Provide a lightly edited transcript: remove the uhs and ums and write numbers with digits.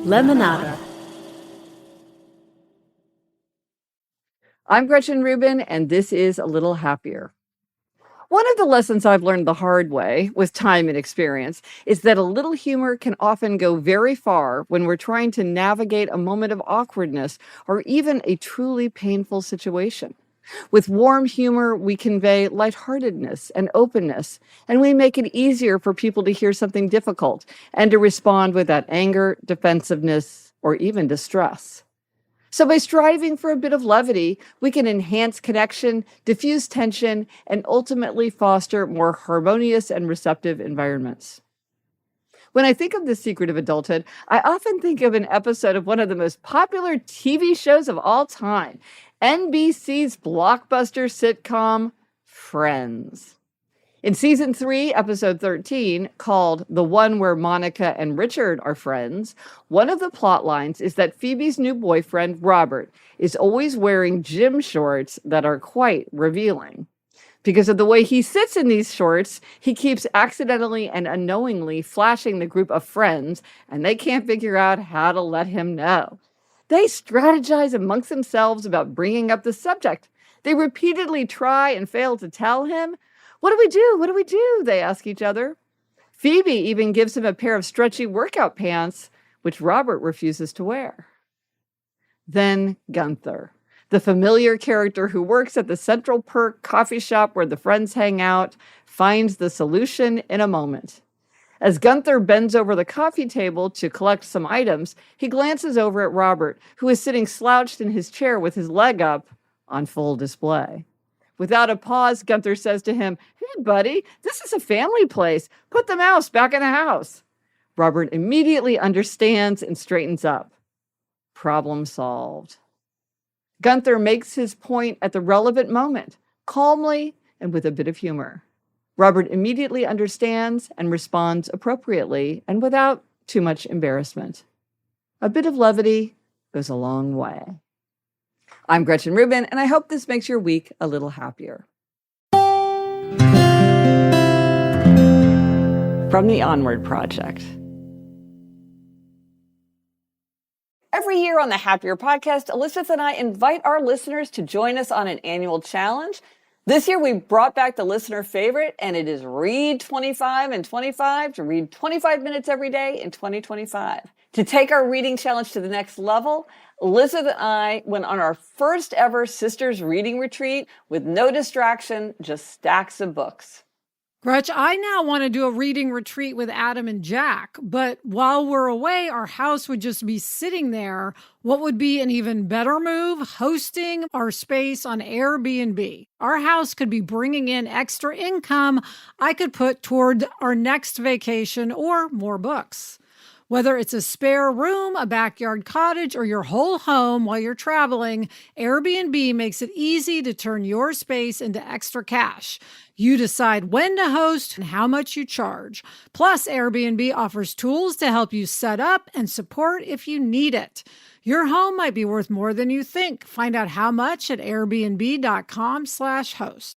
Lemonada. I'm Gretchen Rubin, and this is A Little Happier. One of the lessons I've learned the hard way, with time and experience, is that a little humor can often go very far when we're trying to navigate a moment of awkwardness or even a truly painful situation. With warm humor, we convey lightheartedness and openness, and we make it easier for people to hear something difficult and to respond without anger, defensiveness, or even distress. So by striving for a bit of levity, we can enhance connection, diffuse tension, and ultimately foster more harmonious and receptive environments. When I think of the secret of adulthood, I often think of an episode of one of the most popular TV shows of all time, NBC's blockbuster sitcom, Friends. In season 3, episode 13, called The One Where Monica and Richard Are Friends, one of the plot lines is that Phoebe's new boyfriend, Robert, is always wearing gym shorts that are quite revealing. Because of the way he sits in these shorts, he keeps accidentally and unknowingly flashing the group of friends, and they can't figure out how to let him know. They strategize amongst themselves about bringing up the subject. They repeatedly try and fail to tell him. What do we do? What do we do? They ask each other. Phoebe even gives him a pair of stretchy workout pants, which Robert refuses to wear. Then Gunther, the familiar character who works at the Central Perk coffee shop where the friends hang out, finds the solution in a moment. As Gunther bends over the coffee table to collect some items, he glances over at Robert, who is sitting slouched in his chair with his leg up on full display. Without a pause, Gunther says to him, "Hey, buddy, this is a family place. Put the mouse back in the house." Robert immediately understands and straightens up. Problem solved. Gunther makes his point at the relevant moment, calmly and with a bit of humor. Robert immediately understands and responds appropriately and without too much embarrassment. A bit of levity goes a long way. I'm Gretchen Rubin, and I hope this makes your week a little happier. From the Onward Project. Every year on the Happier podcast, Elizabeth and I invite our listeners to join us on an annual challenge. This year, we brought back the listener favorite, and it is Read 25 and 25 to read 25 minutes every day in 2025. To take our reading challenge to the next level, Elizabeth and I went on our first ever Sisters Reading Retreat with no distraction, just stacks of books. Gretch, I now want to do a reading retreat with Adam and Jack, but while we're away, our house would just be sitting there. What would be an even better move? Hosting our space on Airbnb. Our house could be bringing in extra income I could put toward our next vacation or more books. Whether it's a spare room, a backyard cottage, or your whole home while you're traveling, Airbnb makes it easy to turn your space into extra cash. You decide when to host and how much you charge. Plus, Airbnb offers tools to help you set up and support if you need it. Your home might be worth more than you think. Find out how much at airbnb.com/host.